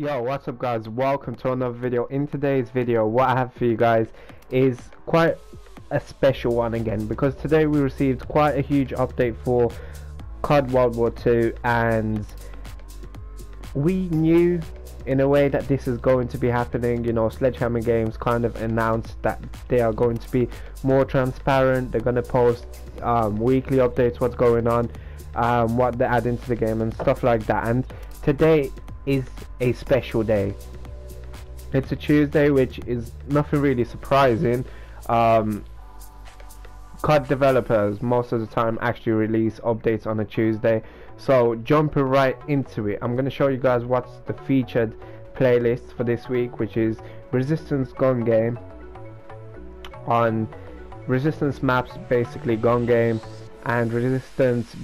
Yo, what's up guys, welcome to another video. In today's video, what I have for you guys is quite a special one again, because today we received quite a huge update for COD World War II, and we knew in a way that this is going to be happening. You know, Sledgehammer Games kind of announced that they are going to be more transparent. They're going to post weekly updates, what's going on, what they're adding to the game and stuff like that. And today is a special day. It's a Tuesday, which is nothing really surprising. COD developers most of the time actually release updates on a Tuesday, so jumping right into it, I'm going to show you guys what's the featured playlist for this week, which is Resistance gun game on Resistance maps, basically gun game, and Resistance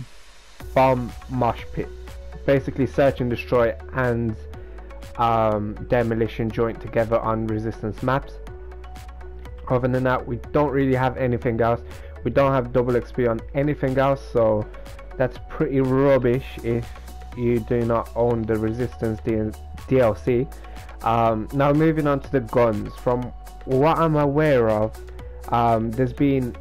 bomb mosh pit, basically search and destroy and demolition joint together on Resistance maps. Other than that, we don't really have anything else. We don't have double XP on anything else, so that's pretty rubbish if you do not own the Resistance DLC. Now moving on to the guns, from what I'm aware of, there's been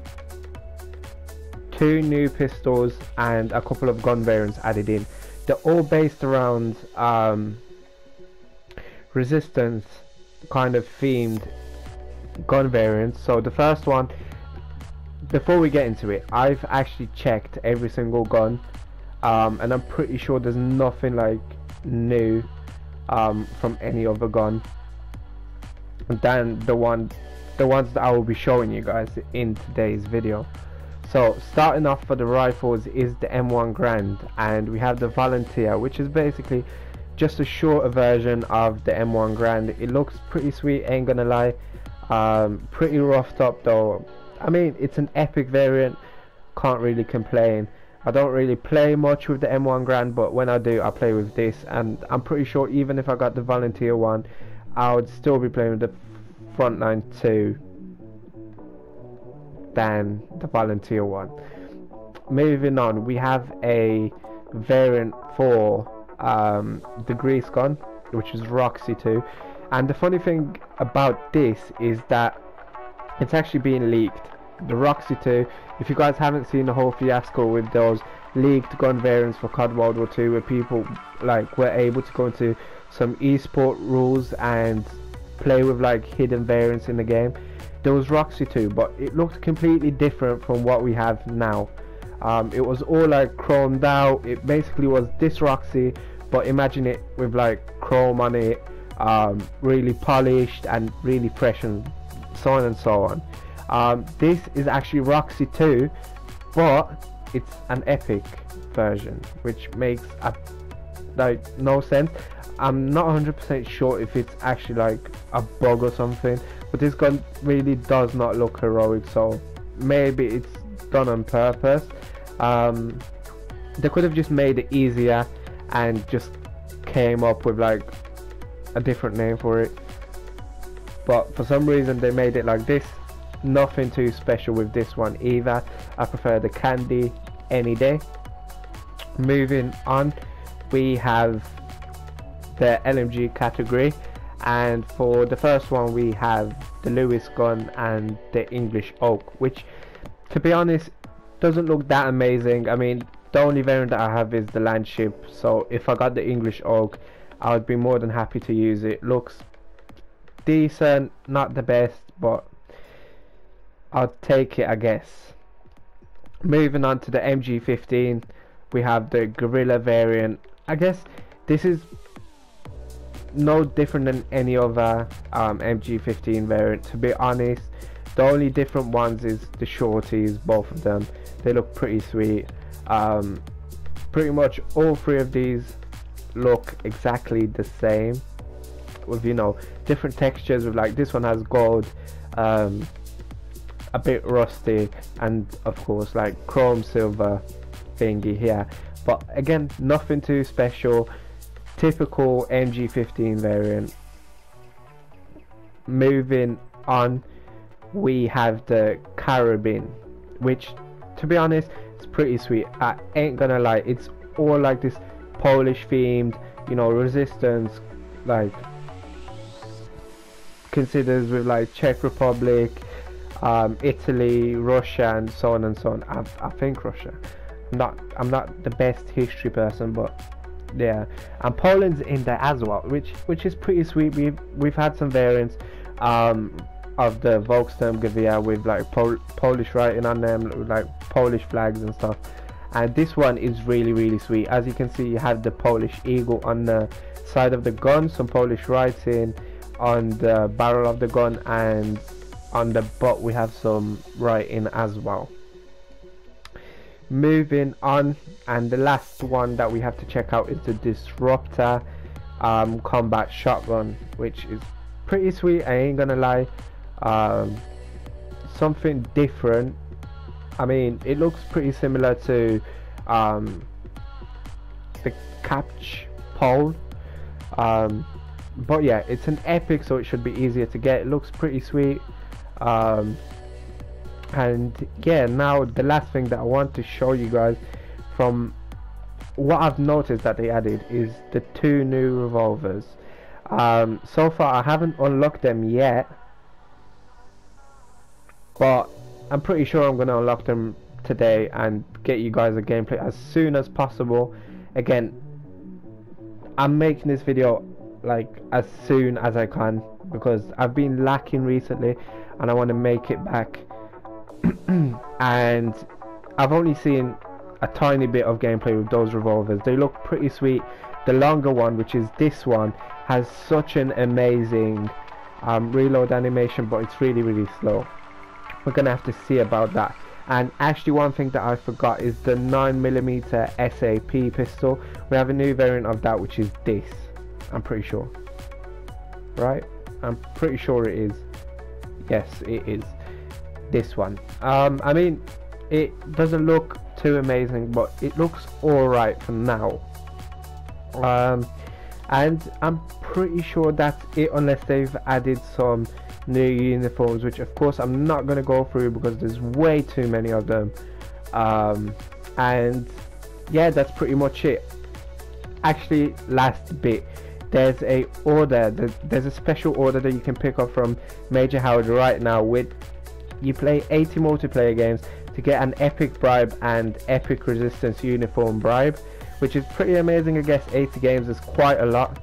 2 new pistols and a couple of gun variants added in. They're all based around Resistance kind of themed gun variants. So the first one, before we get into it, I've actually checked every single gun, and I'm pretty sure there's nothing like new from any other gun than the ones that I will be showing you guys in today's video. So starting off for the rifles is the M1 Grand, and we have the Volunteer, which is basically just a shorter version of the M1 Grand. It looks pretty sweet, ain't gonna lie. Pretty roughed up though. I mean, it's an epic variant, can't really complain. I don't really play much with the M1 Grand, but when I do, I play with this, and I'm pretty sure even if I got the Volunteer one, I would still be playing with the FORTNITE 2 than the Volunteer one. Moving on, we have a variant for the Grease gun, which is Roxy 2, and the funny thing about this is that it's actually being leaked. The Roxy 2, if you guys haven't seen the whole fiasco with those leaked gun variants for COD World War II, where people like were able to go into some esport rules and play with like hidden variants in the game, there was Roxy 2, but it looked completely different from what we have now. It was all like chromed out. It basically was this Roxy, but imagine it with like chrome on it, really polished and really fresh, and so on and so on. This is actually Roxy 2, but it's an epic version, which makes like no sense. I'm not 100% sure if it's actually like a bug or something, but this gun really does not look heroic, so maybe it's done on purpose. They could have just made it easier and just came up with like a different name for it, but for some reason they made it like this. Nothing too special with this one either. I prefer the Candy any day. Moving on, we have the LMG category, and for the first one we have the Lewis gun and the English Oak, which to be honest doesn't look that amazing. I mean, the only variant that I have is the Landship, so if I got the English Oak, I would be more than happy to use it. Looks decent, not the best, but I'll take it, I guess. Moving on to the MG15, we have the Guerrilla variant. I guess this is no different than any other MG15 variant, to be honest. The only different ones is the shorties. Both of them, they look pretty sweet. Pretty much all 3 of these look exactly the same, with, you know, different textures. With like this one has gold, a bit rusty, and of course like chrome silver thingy here, but again nothing too special. Typical MG15 variant. Moving on, we have the Carabin, which to be honest it's pretty sweet. I ain't gonna lie, it's all like this Polish themed, you know, Resistance like considers with like Czech Republic, Italy, Russia, and so on and so on. I think Russia. I'm not the best history person, but yeah, and Poland's in there as well, which is pretty sweet. We've had some variants of the Volksturmgewehr with like Polish writing on them, like Polish flags and stuff. And this one is really sweet. As you can see, you have the Polish eagle on the side of the gun, some Polish writing on the barrel of the gun, and on the butt we have some writing as well. Moving on, and the last one that we have to check out is the Disruptor combat shotgun, which is pretty sweet, I ain't gonna lie. Something different. I mean, it looks pretty similar to the Catch Pole, but yeah, it's an epic, so it should be easier to get. It looks pretty sweet. And yeah, now the last thing that I want to show you guys from what I've noticed that they added is the 2 new revolvers. So far I haven't unlocked them yet, but I'm pretty sure I'm going to unlock them today and get you guys a gameplay as soon as possible. Again, I'm making this video like as soon as I can because I've been lacking recently and I want to make it back. And I've only seen a tiny bit of gameplay with those revolvers. They look pretty sweet. The longer one, which is this one, has such an amazing reload animation, but it's really slow. We're gonna have to see about that. And actually, one thing that I forgot is the 9mm SAP pistol. We have a new variant of that, which is this. I'm pretty sure, right? I'm pretty sure it is. Yes, it is. This one. I mean, it doesn't look too amazing, but it looks alright for now. And I'm pretty sure that's it, unless they've added some new uniforms, which of course I'm not going to go through because there's way too many of them. And yeah, that's pretty much it. Actually, last bit, there's a order, there's a special order that you can pick up from Major Howard right now. With you play 80 multiplayer games to get an epic bribe and epic resistance uniform bribe, which is pretty amazing. I guess 80 games is quite a lot,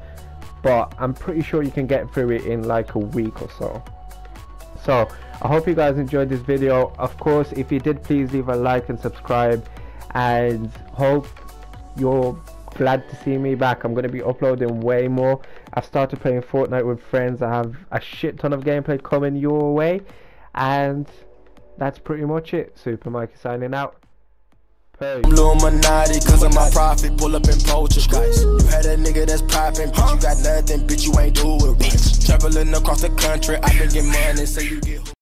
but I'm pretty sure you can get through it in like a week or so. So I hope you guys enjoyed this video. Of course, if you did, please leave a like and subscribe, and hope you're glad to see me back. I'm going to be uploading way more. I've started playing Fortnite with friends. I have a shit ton of gameplay coming your way, and that's pretty much it. Super Mikey signing out. Peace. Illuminati, cause of my profit, pull up and poltergeist. You had a nigga that's popping, bitch, you got nothing, bitch, you ain't do it, bitch. Traveling across the country, I been getting money, so you get